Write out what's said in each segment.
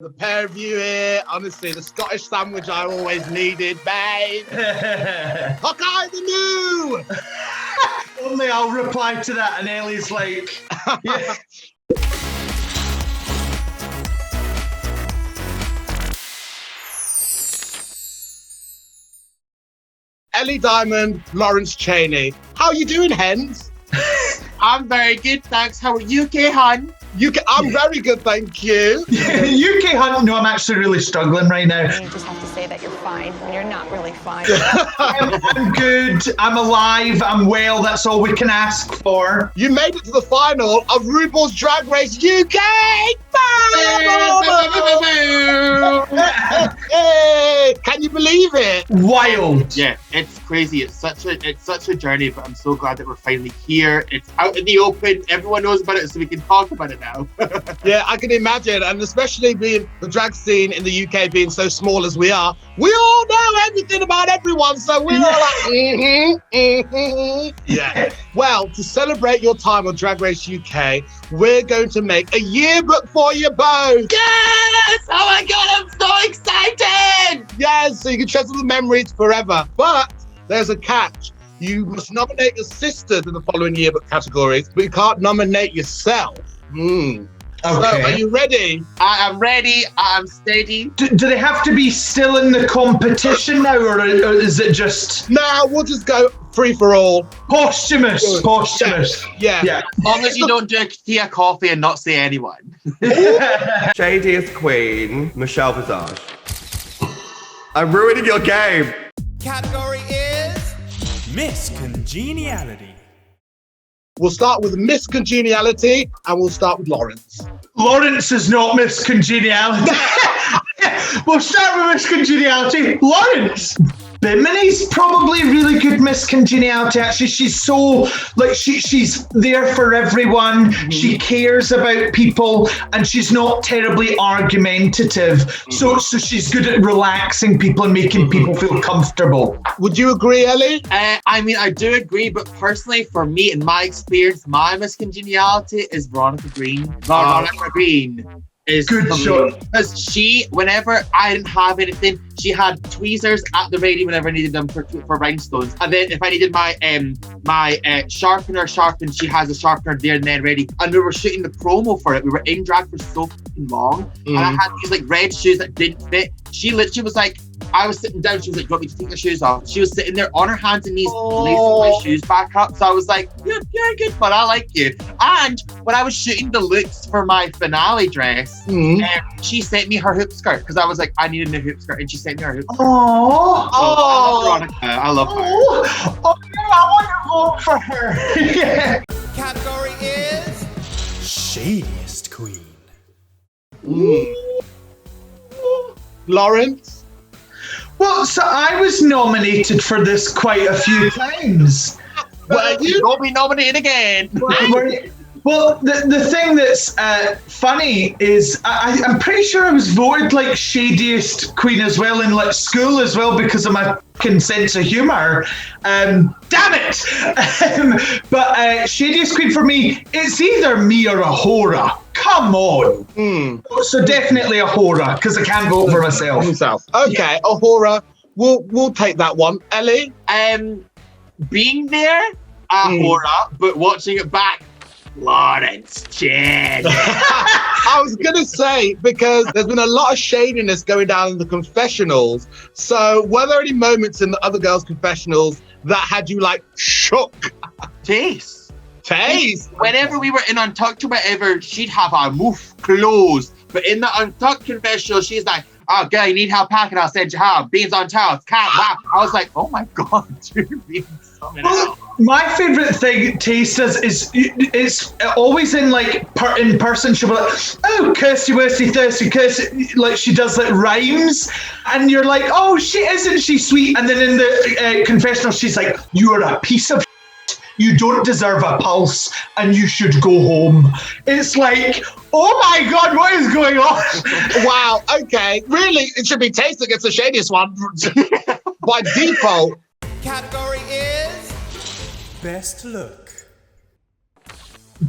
The pair of you here, honestly, the Scottish sandwich I always needed, babe. Hawkeye the new! Only I'll reply to that, and Ellie's like, yeah. Ellie Diamond, Lawrence Chaney. How you doing, hens? I'm very good, thanks. How are you, K-Hun? I'm very good, thank you. UK Hunt, no, I'm actually really struggling right now. You just have to say that you're fine when you're not really fine. I'm good, I'm alive, I'm well, that's all we can ask for. You made it to the final of RuPaul's Drag Race UK! Hey, can you believe it? Wild. Yeah, it's crazy. It's such a journey, but I'm so glad that we're finally here. It's out in the open. Everyone knows about it, so we can talk about it now. Yeah, I can imagine, and especially being the drag scene in the UK being so small as we are, we all know everything about everyone, so we're all like, yeah. Well, to celebrate your time on Drag Race UK, we're going to make a yearbook for you both. Yes! Oh my God, I'm so excited! Yes, so you can treasure the memories forever. But there's a catch. You must nominate your sister to the following yearbook categories, but you can't nominate yourself. Okay. So, are you ready? I am ready. I'm steady. Do they have to be still in the competition now, or is it just... No, we'll just go free for all. Posthumous. Posthumous. Yeah. As long as you don't drink tea or coffee and not say anyone. Shadiest Queen, Michelle Visage. I'm ruining your game. Category is Miss Congeniality. We'll start with Miss Congeniality, and we'll start with Lawrence. Lawrence is not Miss Congeniality. We'll start with Miss Congeniality. Lawrence! Bimini's probably really good Miss Congeniality, actually. She's so, like, she's there for everyone. Mm-hmm. She cares about people, and she's not terribly argumentative. Mm-hmm. So she's good at relaxing people and making people feel comfortable. Would you agree, Ellie? I mean, I do agree, but personally, for me, in my experience, my Miss Congeniality is Veronica Green. Veronica Green is good shot. Because she, whenever I didn't have anything, she had tweezers at the ready whenever I needed them for rhinestones. And then if I needed my sharpener sharpened, she has a sharpener there and then ready. And we were shooting the promo for it. We were in drag for so long. And I had these like red shoes that didn't fit. She literally was like, I was sitting down, she was like, do you want me to take your shoes off? She was sitting there on her hands and knees, lacing my shoes back up. So I was like, you're good, but I like you. And when I was shooting the looks for my finale dress, she sent me her hoop skirt because I was like, I need a new hoop skirt. And she sent me her hoop skirt. I love Veronica. I love her. I want to vote for her. Yeah. Category is Shadiest Queen. Lawrence? Well, so I was nominated for this quite a few times. Well, you won't be nominated again. Well, the thing that's funny is I'm pretty sure I was voted like Shadiest Queen as well in like school as well because of my sense of humour. Damn it! But Shadiest Queen for me, it's either me or Ahura. Come on. So definitely Ahura because I can't vote for myself. Okay, yeah. Ahura, we'll take that one. Ellie? Being there, Ahura, but watching it back, Lawrence Chen. I was going to say, because there's been a lot of shadiness going down in the confessionals. So were there any moments in the other girls' confessionals that had you like shook? Taste. Whenever we were in Untucked or whatever, she'd have our mouth closed. But in the Untucked confessional, she's like, oh, girl, you need help packing? I'll send you help. Beans on toast. Can't laugh. I was like, oh my God, dude, beans coming out. My favourite thing Taste does is it's always in like in person. She'll be like, oh, Kirsty, Worsty, Thirsty, Kirsty. Like she does like rhymes. And you're like, oh, isn't she sweet? And then in the confessional, she's like, you are a piece of you don't deserve a pulse and you should go home. It's like, oh my God, what is going on? Wow, okay. Really, it should be Taste that gets the shadiest one by default. Category is Best Look.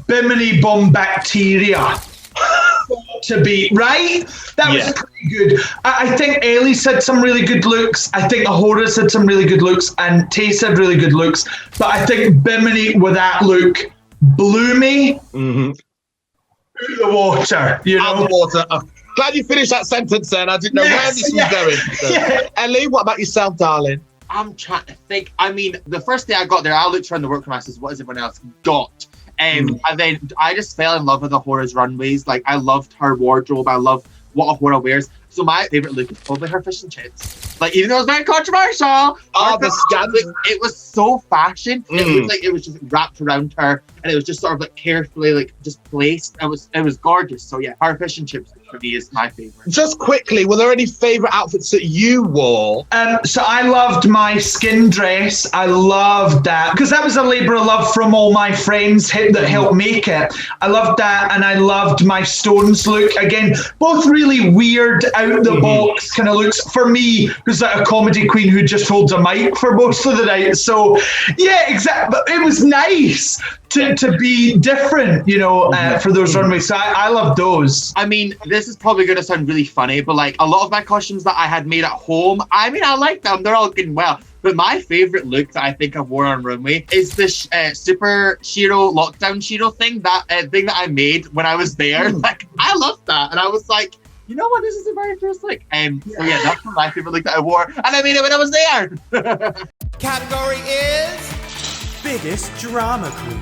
Bimini Bomb Bacteria. got to be, right? That was pretty good. I think Ellie said some really good looks. I think Ahura said some really good looks, and Tay said really good looks. But I think Bimini with that look blew me out the water. You know? Out the water. Glad you finished that sentence then. I didn't know where this was going. So. Ellie, what about yourself, darling? I'm trying to think. I mean, the first day I got there, I looked around the workroom. I said, what has everyone else got? And then I just fell in love with Ahura's runways. Like, I loved her wardrobe. I love what Ahura wears. So my favorite look is probably her fish and chips. Like, even though it was very controversial, it was so fashion. It looked like it was just wrapped around her, and it was just sort of like carefully, like just placed. It was gorgeous. So yeah, her fish and chips for me is my favorite. Just quickly, were there any favorite outfits that you wore? So I loved my skin dress. I loved that because that was a labor of love from all my friends that helped make it. I loved that, and I loved my stones look. Again, both really weird, out the box kind of looks. For me, who's like a comedy queen who just holds a mic for most of the night. So yeah, exactly. But it was nice to be different, you know, for those runways. So I love those. I mean, this is probably going to sound really funny, but like a lot of my costumes that I had made at home, I mean, I like them. They're all good and well. But my favorite look that I think I wore on runway is this Super Shiro lockdown Shiro thing, that thing that I made when I was there. Like, I loved that. And I was like, you know what? This is the very first look. So yeah, that's my favorite look that I wore. And I made it when I was there. Category is Biggest Drama Queen.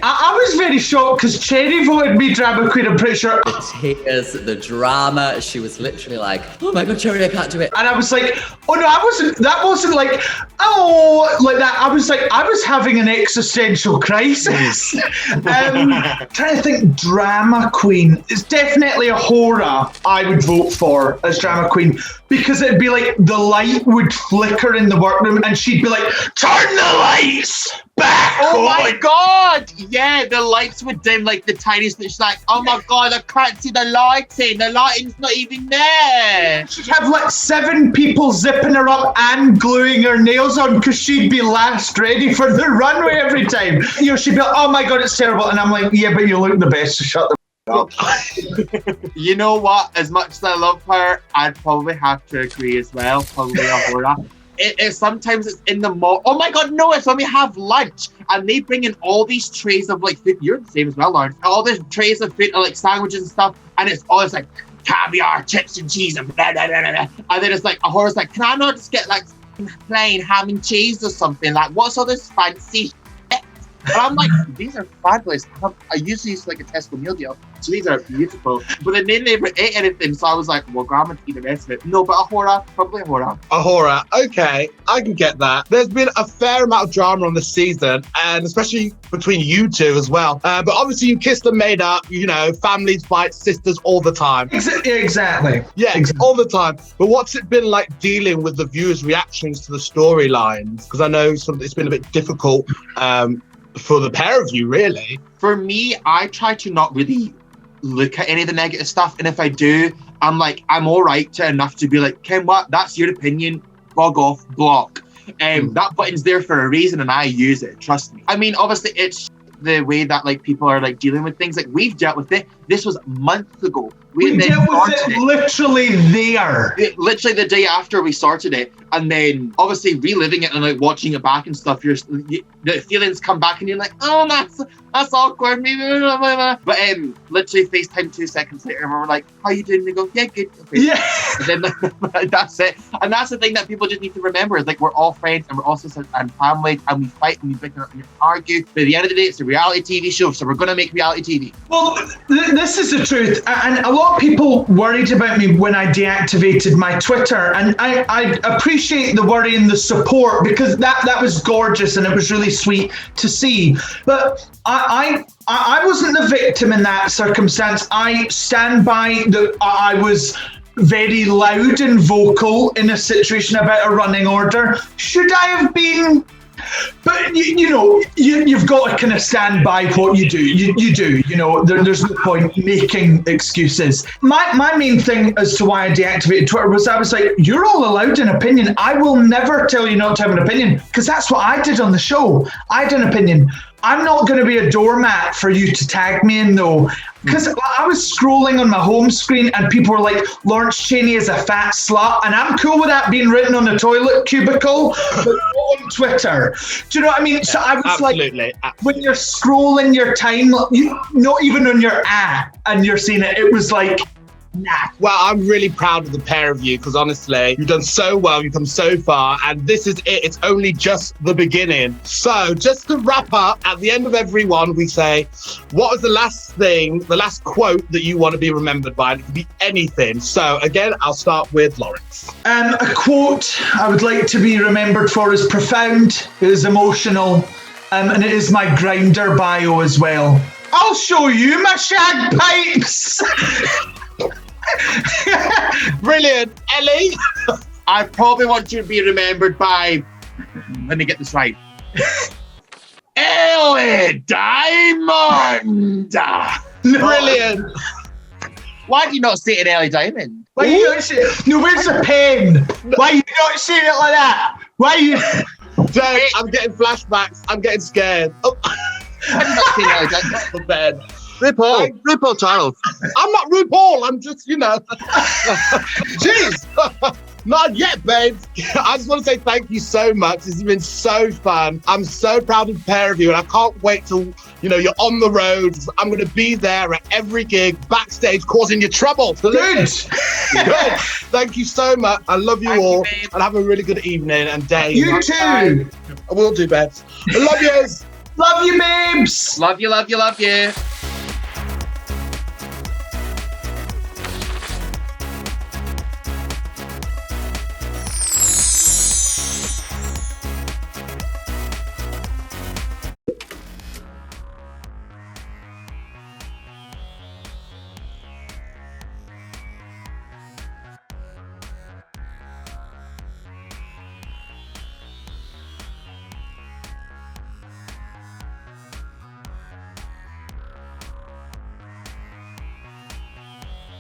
I was very shocked because Chaney voted me drama queen, I'm pretty sure. The tears, the drama, she was literally like, oh my God, Chaney, I can't do it. And I was like, oh no, that wasn't like, oh, like that. I was like, I was having an existential crisis. Trying to think, drama queen. It's definitely Ahura I would vote for as drama queen, because it'd be like the light would flicker in the workroom and she'd be like, turn the lights back. Oh my God. Yeah, the lights would dim like the tiniest bit. She's like, oh my God, I can't see the lighting. The lighting's not even there. She'd have like 7 people zipping her up and gluing her nails on because she'd be last ready for the runway every time. You know, she'd be like, oh my God, it's terrible. And I'm like, yeah, but you look the best, so shut the up. You know what? As much as I love her, I'd probably have to agree as well. Probably Ahura. Sometimes it's in the mall. Oh my God, no, it's when we have lunch and they bring in all these trays of like food. You're the same as well, Lauren. All these trays of food, like sandwiches and stuff. And it's always like caviar, chips and cheese and blah, blah, blah, blah. And then it's like, Ahura's like, can I not just get like plain ham and cheese or something? Like, what's all this fancy shit? And I'm like, these are fabulous. I usually use like a Tesco meal deal, so these are beautiful. But then they never ate anything, so I was like, well, Grandma eat the rest of it. No, but Ahura, probably Ahura. Ahura, okay, I can get that. There's been a fair amount of drama on this season, and especially between you two as well. But obviously you kissed and made up, you know, families fight, sisters all the time. Exactly. Yeah, exactly. All the time. But what's it been like dealing with the viewers' reactions to the storylines? Because I know it's been a bit difficult for the pair of you, really. For me, I try to not really look at any of the negative stuff. And if I do, I'm like, I'm all right to enough to be like, Ken, what? That's your opinion. Bog off, block. That button's there for a reason and I use it. Trust me. I mean, obviously, it's the way that like people are like dealing with things. Like, we've dealt with it. This was months ago. We dealt with it literally there. Literally the day after we started it. And then obviously reliving it and like watching it back and stuff, the feelings come back and you're like, oh, that's awkward. But literally FaceTime 2 seconds later and we're like, how you doing? And they go, yeah, good. Okay. Yeah. And then that's it. And that's the thing that people just need to remember is like, we're all friends and we're all sisters and family and we fight and we bicker and we argue. But at the end of the day, it's a reality TV show. So we're going to make reality TV. Well, this is the truth. And a lot of people worried about me when I deactivated my Twitter. And I appreciate the worry and the support because that was gorgeous and it was really sweet to see. But I wasn't the victim in that circumstance. I stand by that I was very loud and vocal in a situation about a running order. Should I have been? But you know, you've got to kind of stand by what you do. You do. You know, there's no point making excuses. My main thing as to why I deactivated Twitter was I was like, you're all allowed an opinion. I will never tell you not to have an opinion because that's what I did on the show. I had an opinion. I'm not going to be a doormat for you to tag me in, though. Because I was scrolling on my home screen and people were like, Lawrence Chaney is a fat slut. And I'm cool with that being written on a toilet cubicle, but not on Twitter. Do you know what I mean? So I was absolutely. When you're scrolling your time, not even on your app, and you're seeing it, it was like, nah. Well, I'm really proud of the pair of you because honestly, you've done so well, you've come so far, and this is it. It's only just the beginning. So just to wrap up, at the end of every one, we say, what was the last thing, the last quote that you want to be remembered by? And it could be anything. So again, I'll start with Lawrence. A quote I would like to be remembered for is profound, it is emotional, and it is my Grindr bio as well. I'll show you my shag pipes! Brilliant. Ellie? I probably want you to be remembered by, let me get this right, Ellie Diamond. Brilliant. Why do you not say it in Ellie Diamond? Why you not saying it? No, where's the pen? Why you not saying it like that? Why you... Don't, I'm getting flashbacks. I'm getting scared. Oh. Why do you not say Ellie Diamond? Not the bed. RuPaul Charles. I'm not RuPaul. I'm just, Jeez. Not yet, babe. I just want to say thank you so much. This has been so fun. I'm so proud of the pair of you, and I can't wait till, you're on the road. I'm going to be there at every gig, backstage, causing you trouble. Good. Thank you so much. I love you all, and have a really good evening and day. You too. I will do, babes. I love yous. Love you, babes. Love you, love you, love you.